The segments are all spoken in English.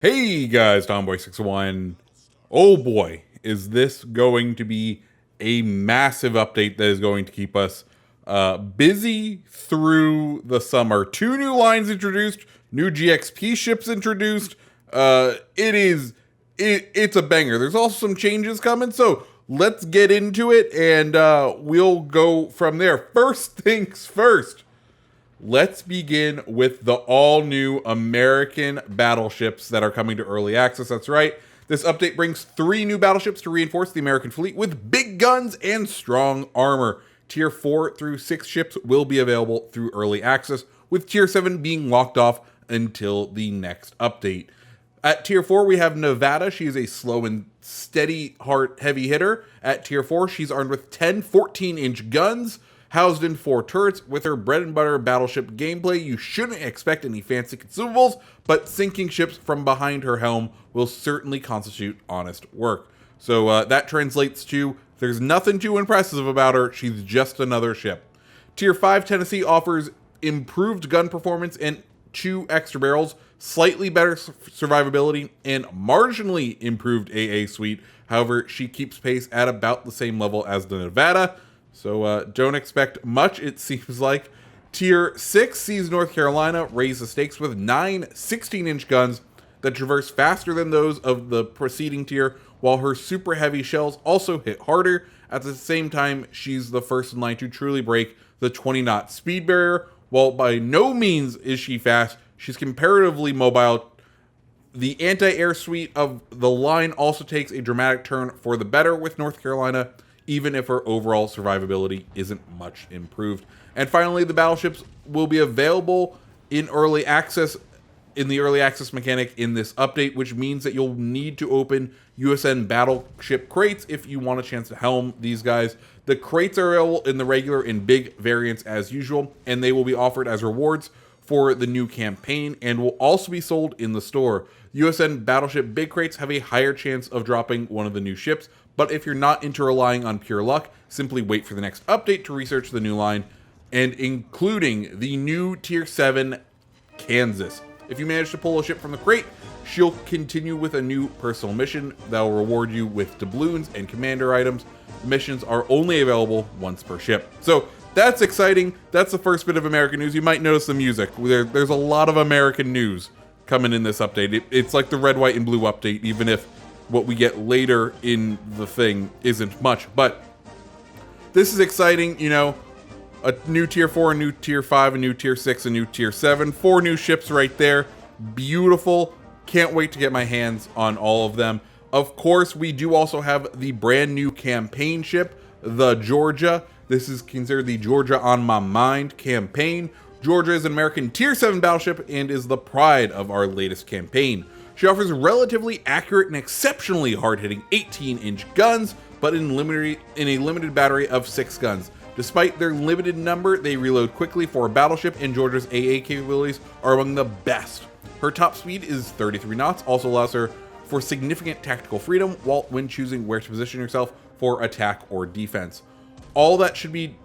Hey guys, Tomboy61. Oh boy, is this going to be a massive update that is going to keep us busy through the summer. Two new lines introduced, new GXP ships introduced. It's a banger. There's also some changes coming, so let's get into it and we'll go from there. First things first. Let's begin with the all-new American battleships that are coming to early access. That's right. This update brings 3 new battleships to reinforce the American fleet with big guns and strong armor. Tier 4 through 6 ships will be available through early access, with Tier 7 being locked off until the next update. At Tier 4, we have Nevada. She is a slow and steady heavy hitter. At Tier 4, she's armed with 10 14-inch guns, housed in 4 turrets. With her bread and butter battleship gameplay, you shouldn't expect any fancy consumables, but sinking ships from behind her helm will certainly constitute honest work. So that translates to, there's nothing too impressive about her, she's just another ship. Tier 5 Tennessee offers improved gun performance and 2 extra barrels, slightly better survivability, and marginally improved AA suite. However, she keeps pace at about the same level as the Nevada, so don't expect much, it seems like. Tier 6 sees North Carolina raise the stakes with 9 16-inch guns that traverse faster than those of the preceding tier, while her super heavy shells also hit harder. At the same time, she's the first in line to truly break the 20-knot speed barrier. While by no means is she fast, she's comparatively mobile. The anti-air suite of the line also takes a dramatic turn for the better with North Carolina, even if her overall survivability isn't much improved. And finally, the battleships will be available in early access, in the early access mechanic in this update, which means that you'll need to open USN battleship crates if you want a chance to helm these guys. The crates are available in the regular and big variants as usual, and they will be offered as rewards for the new campaign and will also be sold in the store. USN battleship big crates have a higher chance of dropping one of the new ships, but if you're not into relying on pure luck, simply wait for the next update to research the new line, and including the new Tier 7 Kansas. If you manage to pull a ship from the crate, she'll continue with a new personal mission that will reward you with doubloons and commander items. The missions are only available once per ship. So that's exciting. That's the first bit of American news. You might notice the music. There's a lot of American news coming in this update. It's like the red, white, and blue update, even if what we get later in the thing isn't much. But this is exciting, you know. A new Tier 4, a new Tier 5, a new Tier 6, a new Tier 7. 4 new ships right there. Beautiful. Can't wait to get my hands on all of them. Of course, we do also have the brand new campaign ship, the Georgia. This is considered the Georgia on My Mind campaign. Georgia is an American Tier 7 battleship and is the pride of our latest campaign. She offers relatively accurate and exceptionally hard-hitting 18-inch guns, but in a limited battery of 6 guns. Despite their limited number, they reload quickly for a battleship, and Georgia's AA capabilities are among the best. Her top speed is 33 knots, also allows her for significant tactical freedom when choosing where to position yourself for attack or defense. All that should be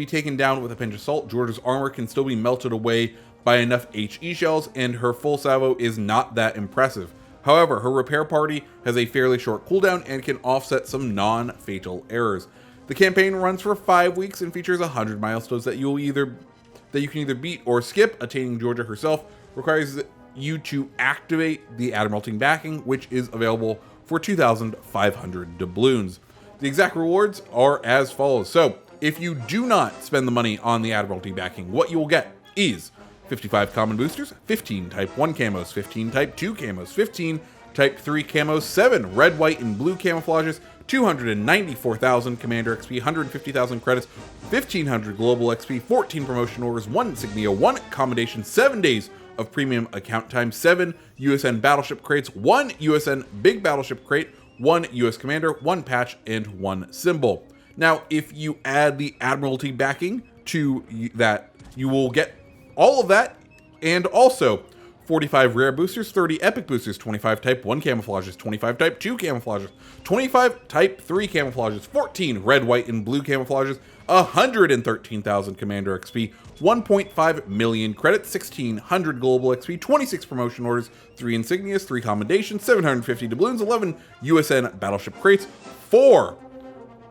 taken down with a pinch of salt. Georgia's armor can still be melted away by enough HE shells, and her full salvo is not that impressive. However, her repair party has a fairly short cooldown and can offset some non-fatal errors. The campaign runs for 5 weeks and features 100 milestones that you can either beat or skip. Attaining Georgia herself requires you to activate the Admiralty backing, which is available for 2,500 doubloons. The exact rewards are as follows. So, if you do not spend the money on the Admiralty backing, what you will get is 55 common boosters, 15 Type 1 camos, 15 Type 2 camos, 15 Type 3 camos, 7 red, white, and blue camouflages, 294,000 Commander XP, 150,000 credits, 1,500 Global XP, 14 promotion orders, 1 insignia, 1 commendation, 7 days of premium account time, 7 USN battleship crates, 1 USN big battleship crate, 1 US Commander, 1 patch, and 1 symbol. Now, if you add the Admiralty backing to that, you will get all of that, and also 45 rare boosters, 30 epic boosters, 25 type 1 camouflages, 25 type 2 camouflages, 25 type 3 camouflages, 14 red, white, and blue camouflages, 113,000 commander XP, 1.5 million credits, 1,600 global XP, 26 promotion orders, 3 insignias, 3 commendations, 750 doubloons, 11 USN battleship crates, 4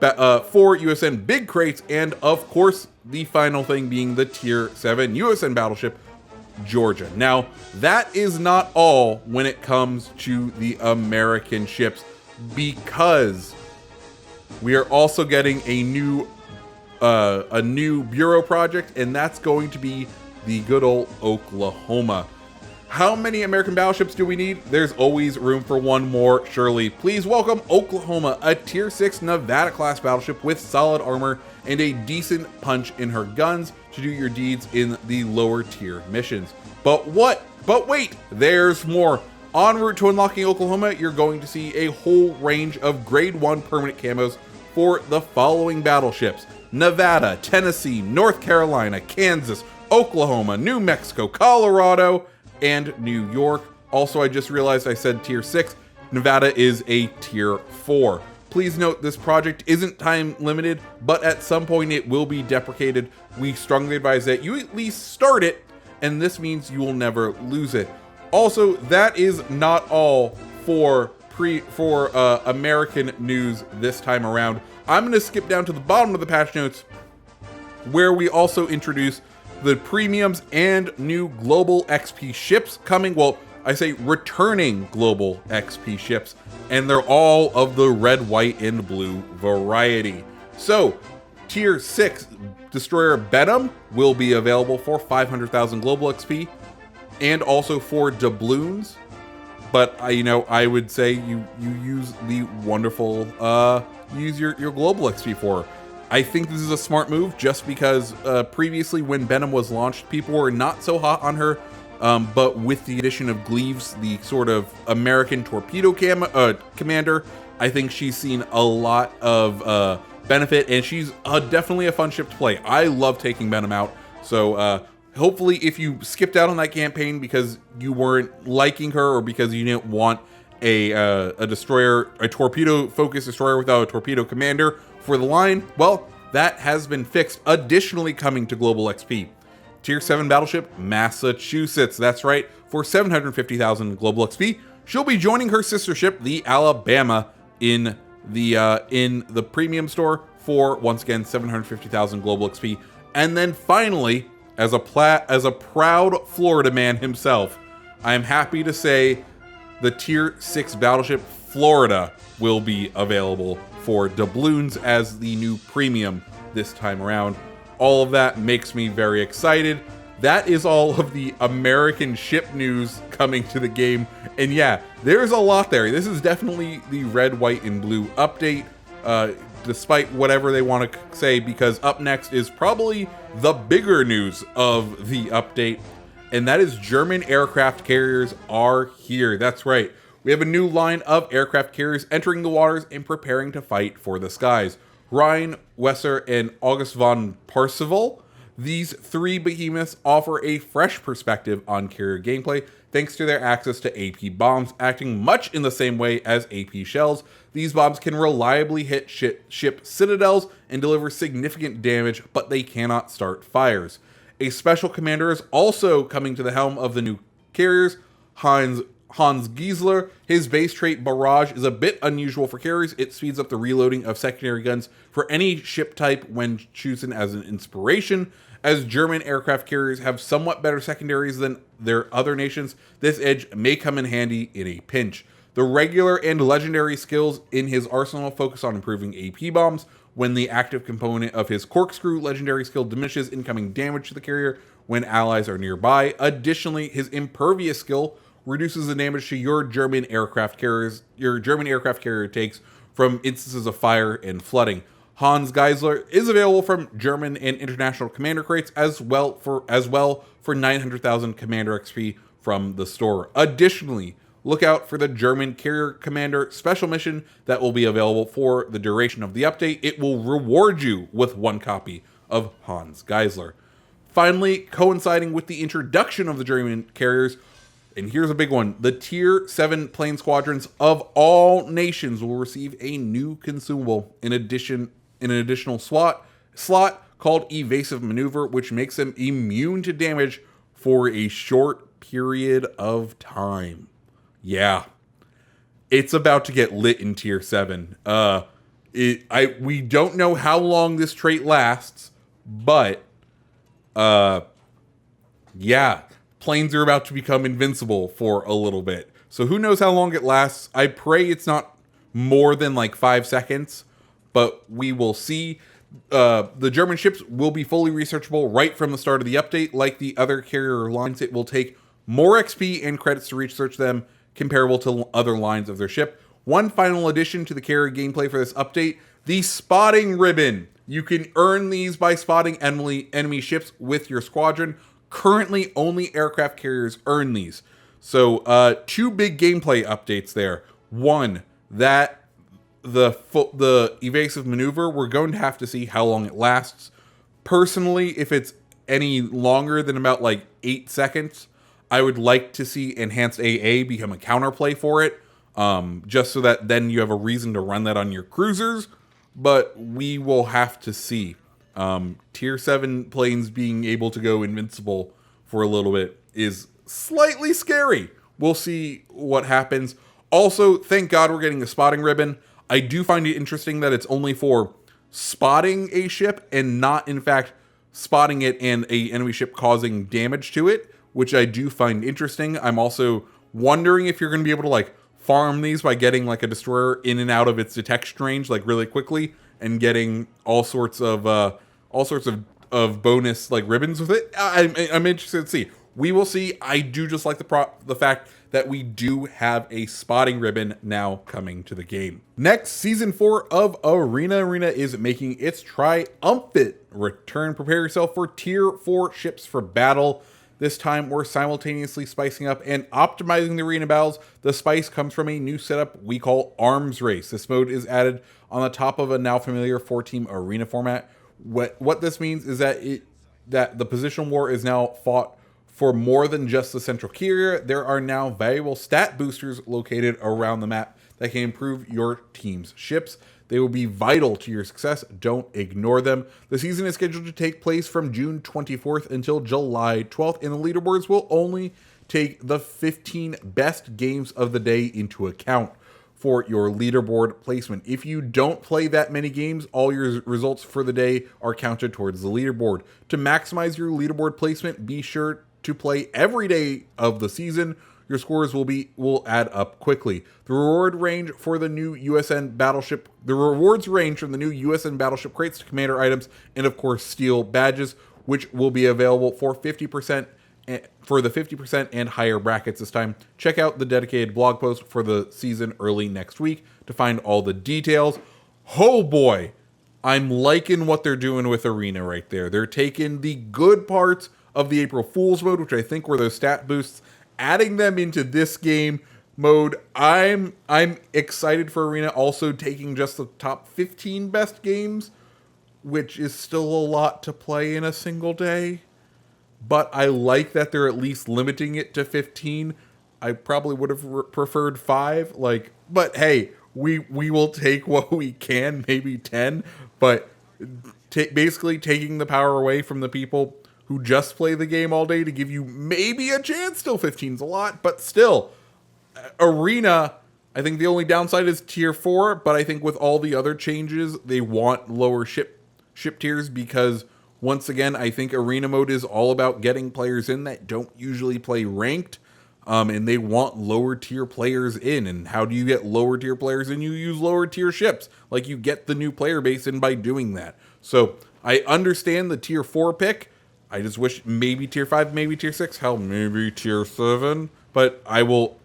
USN big crates, and of course, the final thing being the Tier 7 USN battleship, Georgia. Now, that is not all when it comes to the American ships, because we are also getting a new bureau project, and that's going to be the good old Oklahoma. How many American battleships do we need? There's always room for one more, surely. Please welcome Oklahoma, a Tier 6 Nevada-class battleship with solid armor and a decent punch in her guns to do your deeds in the lower tier missions. But wait, there's more. En route to unlocking Oklahoma, you're going to see a whole range of Grade 1 permanent camos for the following battleships: Nevada, Tennessee, North Carolina, Kansas, Oklahoma, New Mexico, Colorado, and New York. Also, I just realized I said Tier 6. Nevada is a Tier 4. Please note this project isn't time limited, but at some point it will be deprecated. We strongly advise that you at least start it, and this means you will never lose it. Also, that is not all for American news this time around. I'm going to skip down to the bottom of the patch notes, where we also introduce the premiums and new global XP ships coming. Well, I say returning global XP ships, and they're all of the red, white, and blue variety. So, Tier 6 Destroyer Benham will be available for 500,000 global XP, and also for doubloons. But I would say you use the wonderful use your global XP for her. I think this is a smart move, just because previously when Benham was launched, people were not so hot on her. But with the addition of Gleaves, the sort of American torpedo commander, I think she's seen a lot of benefit, and she's definitely a fun ship to play. I love taking Benham out. So hopefully if you skipped out on that campaign because you weren't liking her, or because you didn't want a destroyer, a torpedo-focused destroyer without a torpedo commander for the line, well, that has been fixed. Additionally coming to global XP, Tier 7 battleship Massachusetts. That's right, for 750,000 global XP, she'll be joining her sister ship, the Alabama, in the premium store for, once again, 750,000 global XP. And then finally, as a proud Florida man himself, I am happy to say the Tier 6 battleship Florida will be available for doubloons as the new premium this time around. All of that makes me very excited. That is all of the American ship news coming to the game. And yeah, there's a lot there. This is definitely the red, white, and blue update, despite whatever they want to say, because up next is probably the bigger news of the update, and that is German aircraft carriers are here. That's right. We have a new line of aircraft carriers entering the waters and preparing to fight for the skies. Rhine, Wesser, and August von Parseval. These three behemoths offer a fresh perspective on carrier gameplay thanks to their access to AP bombs, acting much in the same way as AP shells. These bombs can reliably hit ship citadels and deliver significant damage, but they cannot start fires. A special commander is also coming to the helm of the new carriers, Hans Giesler. His base trait Barrage is a bit unusual for carriers. It speeds up the reloading of secondary guns for any ship type when chosen as an inspiration. As German aircraft carriers have somewhat better secondaries than their other nations, this edge may come in handy in a pinch. The regular and legendary skills in his arsenal focus on improving AP bombs. When the active component of his Corkscrew legendary skill diminishes incoming damage to the carrier when allies are nearby. Additionally, his Impervious skill reduces the damage to your German aircraft carrier takes from instances of fire and flooding. Hans Giesler is available from German and international commander crates as well for 900,000 commander XP from the store. Additionally, look out for the German Carrier Commander special mission that will be available for the duration of the update. It will reward you with one copy of Hans Giesler. Finally, coinciding with the introduction of the German carriers, And here's a big one. The Tier 7 plane squadrons of all nations will receive a new consumable in an additional slot called Evasive Maneuver, which makes them immune to damage for a short period of time. Yeah. It's about to get lit in Tier 7. We don't know how long this trait lasts, but yeah, planes are about to become invincible for a little bit. So who knows how long it lasts. I pray it's not more than like 5 seconds, but we will see. The German ships will be fully researchable right from the start of the update. Like the other carrier lines, it will take more XP and credits to research them, comparable to other lines of their ship. One final addition to the carrier gameplay for this update, the spotting ribbon. You can earn these by spotting enemy ships with your squadron. Currently, only aircraft carriers earn these. So, 2 big gameplay updates there. One, that the evasive maneuver, we're going to have to see how long it lasts. Personally, if it's any longer than about like 8 seconds, I would like to see enhanced AA become a counterplay for it, just so that then you have a reason to run that on your cruisers. But we will have to see. Tier 7 planes being able to go invincible for a little bit is slightly scary. We'll see what happens. Also, thank God we're getting a spotting ribbon. I do find it interesting that it's only for spotting a ship and not, in fact, spotting it and a enemy ship causing damage to it, which I do find interesting. I'm also wondering if you're going to be able to like farm these by getting like a destroyer in and out of its detection range like really quickly and getting all sorts of bonus like ribbons with it. I'm interested to see. We will see. I do just like the fact that we do have a spotting ribbon now coming to the game. Next, Season 4 of Arena. Arena is making its triumphant return. Prepare yourself for Tier 4 ships for battle. This time, we're simultaneously spicing up and optimizing the arena battles. The spice comes from a new setup we call Arms Race. This mode is added on the top of a now familiar 4-team arena format. What this means is that the positional war is now fought for more than just the central carrier. There are now valuable stat boosters located around the map that can improve your team's ships. They will be vital to your success. Don't ignore them. The season is scheduled to take place from June 24th until July 12th, and the leaderboards will only take the 15 best games of the day into account for your leaderboard placement. If you don't play that many games, all your results for the day are counted towards the leaderboard. To maximize your leaderboard placement, be sure to play every day of the season. Your scores will add up quickly. The rewards range from the new USN battleship crates to commander items, and of course steel badges, which will be available for 50% for the 50% and higher brackets this time. Check out the dedicated blog post for the season early next week to find all the details. Oh boy, I'm liking what they're doing with Arena right there. They're taking the good parts of the April Fool's mode, which I think were those stat boosts, adding them into this game mode. I'm excited for Arena also taking just the top 15 best games, which is still a lot to play in a single day. But I like that they're at least limiting it to 15. I probably would have preferred 5. But hey, we will take what we can, maybe 10. But basically taking the power away from the people who just play the game all day to give you maybe a chance. Still 15's a lot, but still. Arena, I think the only downside is Tier 4, but I think with all the other changes, they want lower ship tiers because, once again, I think Arena mode is all about getting players in that don't usually play ranked, and they want lower tier players in. And how do you get lower tier players in? You use lower tier ships. Like, you get the new player base in by doing that. So, I understand the Tier 4 pick. I just wish maybe Tier 5, maybe Tier 6, hell, maybe Tier 7. But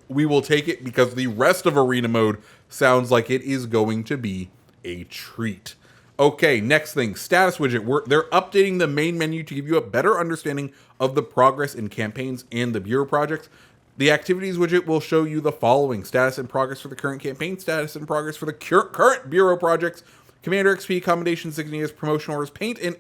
we will take it because the rest of Arena mode sounds like it is going to be a treat. Okay, next thing, status widget. They're updating the main menu to give you a better understanding of the progress in campaigns and the bureau projects. The activities widget will show you the following: status and progress for the current campaign, status and progress for the current bureau projects, commander XP, commendations, insignias, promotion orders, paint, and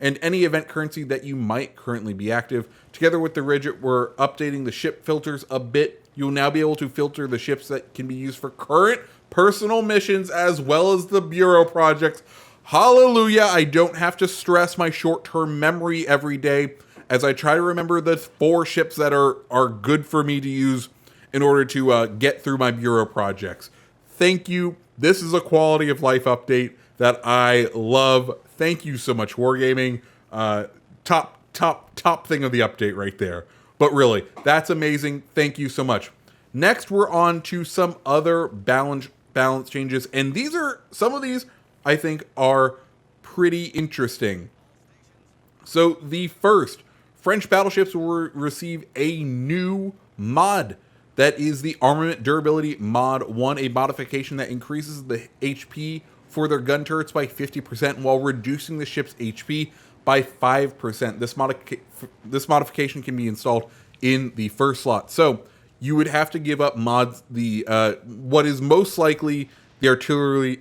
and any event currency that you might currently be active. Together with the widget, we're updating the ship filters a bit. You'll now be able to filter the ships that can be used for current personal missions as well as the bureau projects. Hallelujah, I don't have to stress my short-term memory every day as I try to remember the 4 ships that are good for me to use in order to get through my bureau projects. Thank you. This is a quality of life update that I love. Thank you so much, Wargaming. Top thing of the update right there. But really, that's amazing. Thank you so much. Next, we're on to some other balance changes, and some of these I think are pretty interesting. So the first, French battleships will receive a new mod. That is the Armament Durability Mod 1, a modification that increases the HP for their gun turrets by 50% while reducing the ship's HP by 5%. This modification can be installed in the first slot. So you would have to give up mods, what is most likely the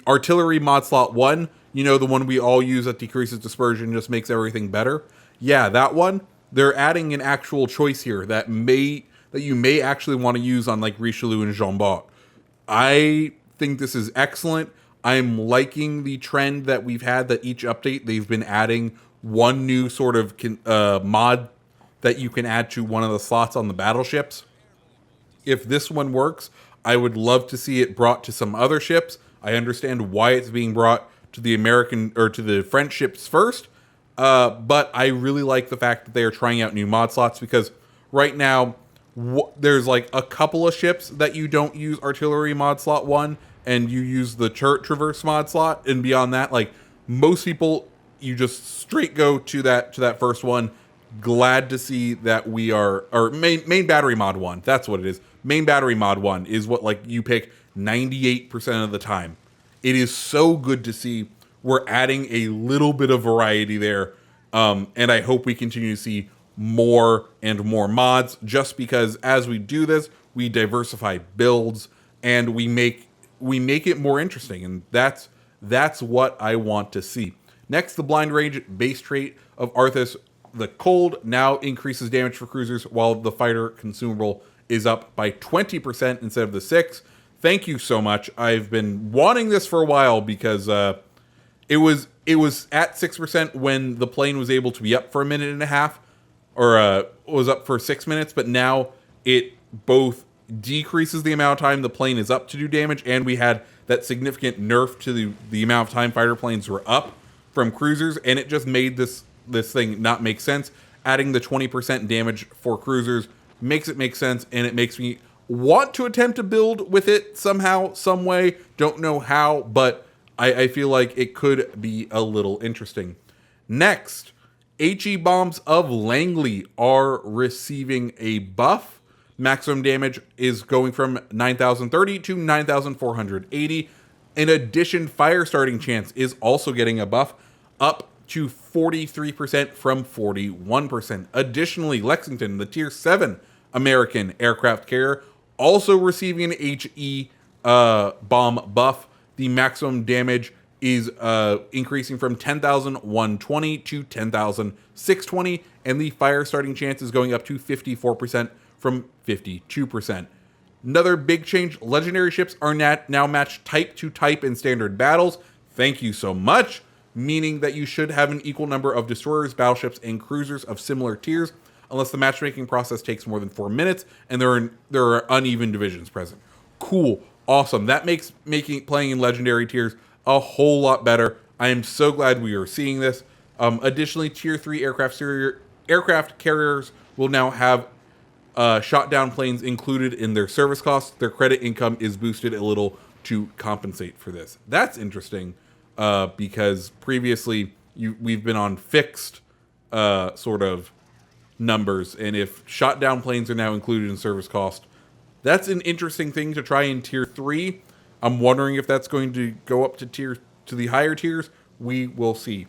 artillery mod slot 1, the one we all use that decreases dispersion, just makes everything better. Yeah, that one. They're adding an actual choice here that you may actually want to use on like Richelieu and Jean Bart. I think this is excellent. I'm liking the trend that we've had that each update they've been adding one new sort of mod that you can add to one of the slots on the battleships. If this one works, I would love to see it brought to some other ships. I understand why it's being brought to the American or to the French ships first, but I really like the fact that they are trying out new mod slots because right now there's like a couple of ships that you don't use artillery mod slot 1 and you use the turret traverse mod slot, and beyond that, like most people, you just straight go to that first one. Glad to see that we are, or main battery mod 1. That's what it is. Main battery mod 1 is what like you pick 98% of the time. It is so good to see we're adding a little bit of variety there, and I hope we continue to see more and more mods. Just because as we do this, we diversify builds and we make it more interesting, and that's what I want to see. Next, the blind range base trait of Arthas. The cold now increases damage for cruisers, while the fighter consumable is up by 20% instead of the 6. Thank you so much. I've been wanting this for a while because it was at 6% when the plane was able to be up for a minute and a half, or was up for 6 minutes, but now it both decreases the amount of time the plane is up to do damage, and we had that significant nerf to the amount of time fighter planes were up from cruisers, and it just made this thing not make sense. Adding the 20% damage for cruisers makes it make sense, and it makes me want to attempt to build with it somehow, some way. Don't know how, but I feel like it could be a little interesting. Next, HE bombs of Langley are receiving a buff. Maximum damage is going from 9,030 to 9,480. In addition, fire starting chance is also getting a buff up to 43% from 41%. Additionally, Lexington, the Tier 7 American aircraft carrier, also receiving an HE bomb buff. The maximum damage is increasing from 10,120 to 10,620, and the fire starting chance is going up to 54% from 52%. Another big change, legendary ships are now matched type to type in standard battles. Thank you so much. Meaning that you should have an equal number of destroyers, battleships, and cruisers of similar tiers, unless the matchmaking process takes more than 4 minutes and there are uneven divisions present. Cool, awesome. That makes playing in legendary tiers a whole lot better. I am so glad we are seeing this. Additionally, Tier 3 aircraft carriers will now have shot down planes included in their service costs. Their credit income is boosted a little to compensate for this. That's interesting. Because previously we've been on fixed sort of numbers, and if shot down planes are now included in service cost, that's an interesting thing to try in Tier 3. I'm wondering if that's going to go up to the higher tiers. We will see.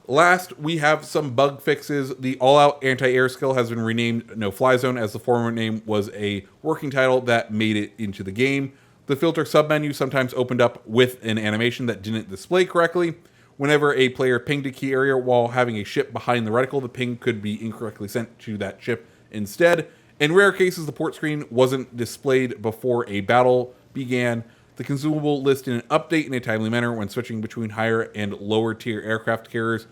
Last, we have some bug fixes. The all-out anti-air skill has been renamed No Fly Zone, as the former name was a working title that made it into the game. The filter submenu sometimes opened up with an animation that didn't display correctly. whenever a player pinged a key area while having a ship behind the reticle, the ping could be incorrectly sent to that ship instead. In rare cases, the port screen wasn't displayed before a battle began. The consumable listed an update in a timely manner when switching between higher and lower tier aircraft carriers.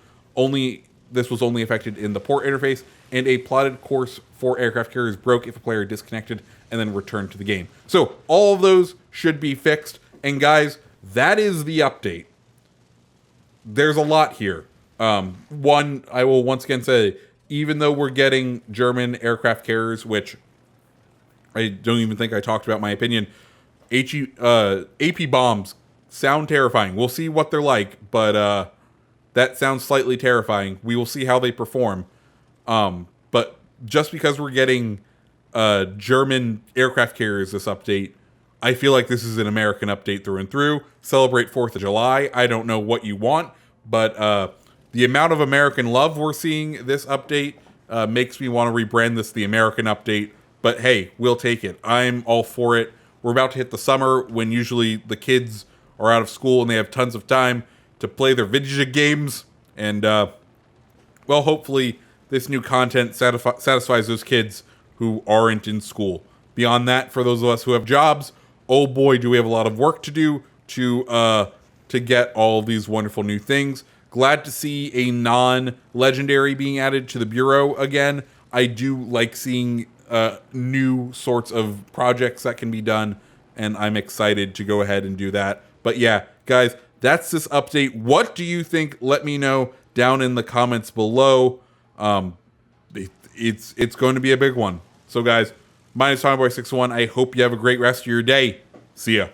This was only affected in the port interface, and a plotted course for aircraft carriers broke if a player disconnected and then returned to the game. So all of those should be fixed. And guys, that is the update. There's a lot here. One, I will once again say, even though we're getting German aircraft carriers, which I don't even think I talked about my opinion, AP bombs sound terrifying. We'll see what they're like, but that sounds slightly terrifying. We will see how they perform. But just because we're getting German aircraft carriers this update, I feel like this is an American update through and through. Celebrate 4th of July. I don't know what you want, but the amount of American love we're seeing this update makes me want to rebrand this the American update. But hey, we'll take it. I'm all for it. We're about to hit the summer when usually the kids are out of school and they have tons of time to play their Widget games. And, well, hopefully this new content satisfies those kids who aren't in school. Beyond that, for those of us who have jobs, oh boy, do we have a lot of work to do to get all of these wonderful new things. Glad to see a non-legendary being added to the Bureau again. I do like seeing new sorts of projects that can be done, and I'm excited to go ahead and do that. But yeah, guys, that's this update. What do you think? Let me know down in the comments below. It's going to be a big one. So guys, my name is Tomboy61. I hope you have a great rest of your day. See ya.